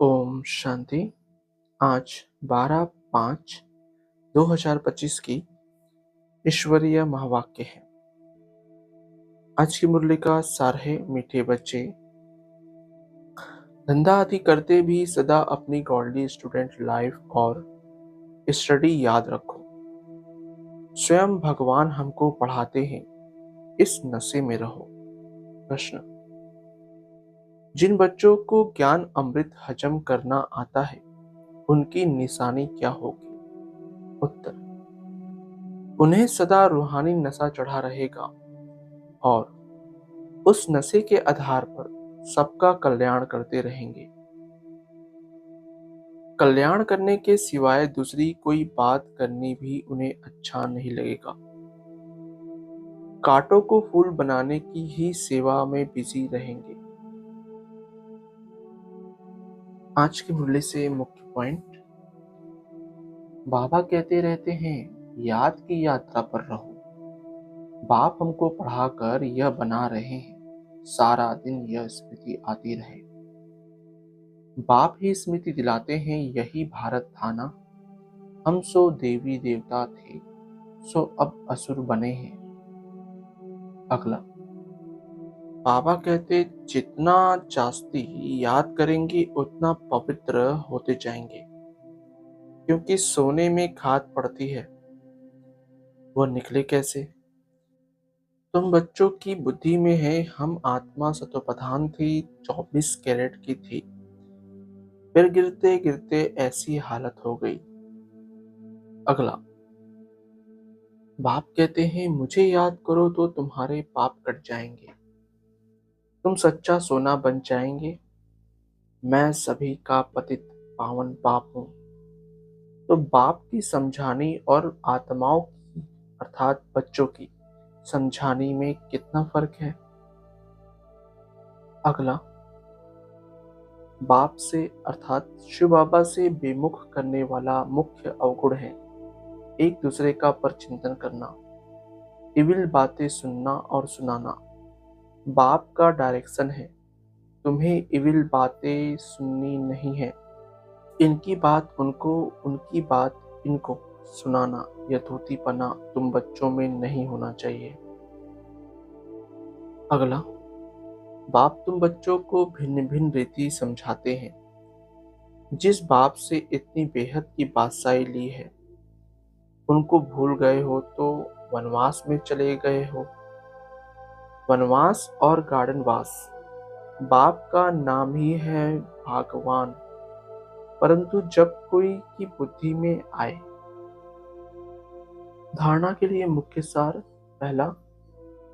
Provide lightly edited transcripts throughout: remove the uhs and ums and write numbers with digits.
ओम शांति। आज 12/5/2025 की ईश्वरीय महावाक्य है। आज की मुरली का सार है, मीठे बच्चे, धंधा आदि करते भी सदा अपनी गॉडली स्टूडेंट लाइफ और स्टडी याद रखो। स्वयं भगवान हमको पढ़ाते हैं, इस नशे में रहो। प्रश्न: जिन बच्चों को ज्ञान अमृत हजम करना आता है, उनकी निशानी क्या होगी? उत्तर: उन्हें सदा रूहानी नशा चढ़ा रहेगा और उस नशे के आधार पर सबका कल्याण करते रहेंगे। कल्याण करने के सिवाय दूसरी कोई बात करनी भी उन्हें अच्छा नहीं लगेगा। कांटों को फूल बनाने की ही सेवा में बिजी रहेंगे। आज की मुरली से मुख्य पॉइंट: बाबा कहते रहते हैं, याद की यात्रा पर रहो। बाप हमको पढ़ाकर यह बना रहे हैं, सारा दिन यह स्मृति आती रहे। बाप ही स्मृति दिलाते हैं, यही भारत था ना, हम सो देवी देवता थे, सो अब असुर बने हैं। अगला, बाबा कहते, जितना जास्ती याद करेंगे उतना पवित्र होते जाएंगे, क्योंकि सोने में खाद पड़ती है, वो निकले कैसे? तुम बच्चों की बुद्धि में है, हम आत्मा सतोप्रधान थी, 24 कैरेट की थी, फिर गिरते गिरते ऐसी हालत हो गई। अगला, बाप कहते हैं, मुझे याद करो तो तुम्हारे पाप कट जाएंगे, तुम सच्चा सोना बन जाएंगे। मैं सभी का पतित पावन पाप हूँ। तो बाप की समझानी और आत्माओं की अर्थात बच्चों की समझानी में कितना फर्क है? अगला, बाप से अर्थात शिव बाबा से बेमुख करने वाला मुख्य अवगुण है एक दूसरे का परचिंतन करना, इविल बातें सुनना और सुनाना। बाप का डायरेक्शन है, तुम्हें इविल बातें सुननी नहीं है, इनकी बात उनको, उनकी बात इनको सुनाना। यह धूतीपना तुम बच्चों में नहीं होना चाहिए। अगला, बाप तुम बच्चों को भिन्न भिन्न रीति समझाते हैं। जिस बाप से इतनी बेहद की बादशाही ली है, उनको भूल गए हो तो वनवास में चले गए हो। वनवास और गार्डनवास, बाप का नाम ही है भगवान। परंतु जब कोई की बुद्धि में आए, धारणा के लिए मुख्य सार: पहला,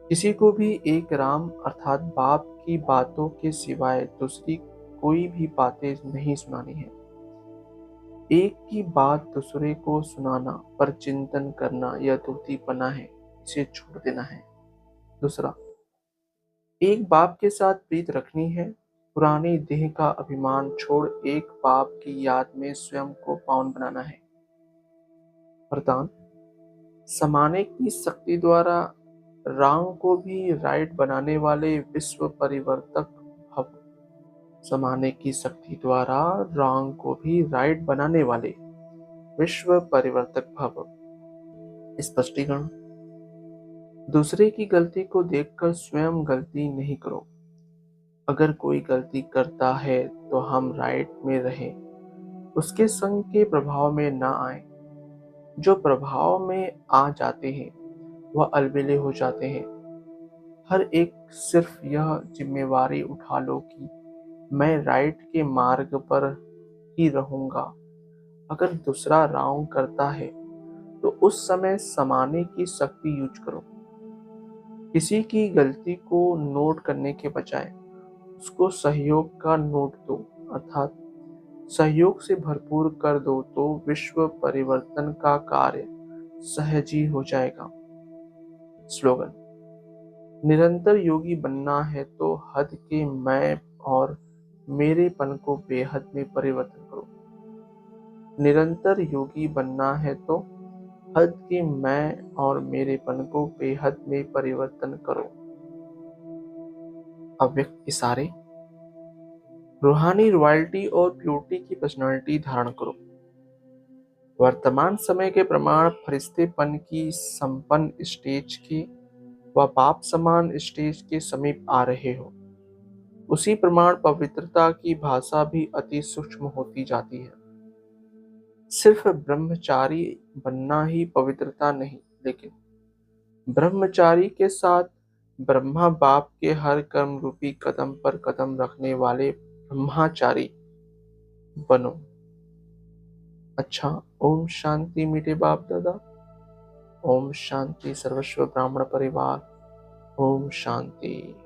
किसी को भी एक राम अर्थात बाप की बातों के सिवाय दूसरी कोई भी बातें नहीं सुनानी है। एक की बात दूसरे को सुनाना, पर चिंतन करना, यह धूर्तीपना है, इसे छोड़ देना है। दूसरा, एक बाप के साथ प्रीत रखनी है, पुरानी देह का अभिमान छोड़ एक बाप की याद में स्वयं को पावन बनाना है। वरदान: समाने की शक्ति द्वारा रॉन्ग को भी राइट बनाने वाले विश्व परिवर्तक भव। समाने की शक्ति द्वारा रॉन्ग को भी राइट बनाने वाले विश्व परिवर्तक भव। स्पष्टीकरण: दूसरे की गलती को देखकर स्वयं गलती नहीं करो। अगर कोई गलती करता है तो हम राइट में रहें, उसके संग के प्रभाव में ना आए। जो प्रभाव में आ जाते हैं वह अलबेले हो जाते हैं। हर एक सिर्फ यह जिम्मेवारी उठा लो कि मैं राइट के मार्ग पर ही रहूंगा। अगर दूसरा रॉन्ग करता है तो उस समय समाने की शक्ति यूज करो। किसी की गलती को नोट करने के बजाय उसको सहयोग का नोट दो, अर्थात सहयोग से भरपूर कर दो, तो विश्व परिवर्तन का कार्य सहज ही हो जाएगा। स्लोगन: निरंतर योगी बनना है तो हद के मैं और मेरेपन को बेहद में परिवर्तन करो। निरंतर योगी बनना है तो हद के मैं और मेरेपन को बेहद में परिवर्तन करो। अव्यक्त इशारे: रूहानी रॉयल्टी और प्योरिटी की पर्सनालिटी धारण करो। वर्तमान समय के प्रमाण फरिश्तेपन की संपन्न स्टेज के व पाप समान स्टेज के समीप आ रहे हो। उसी प्रमाण पवित्रता की भाषा भी अति सूक्ष्म होती जाती है। सिर्फ ब्रह्मचारी बनना ही पवित्रता नहीं, लेकिन ब्रह्मचारी के साथ ब्रह्मा बाप के हर कर्म रूपी कदम पर कदम रखने वाले ब्रह्मचारी बनो। अच्छा, ओम शांति मीठे बाप दादा। ओम शांति सर्वस्व ब्राह्मण परिवार। ओम शांति।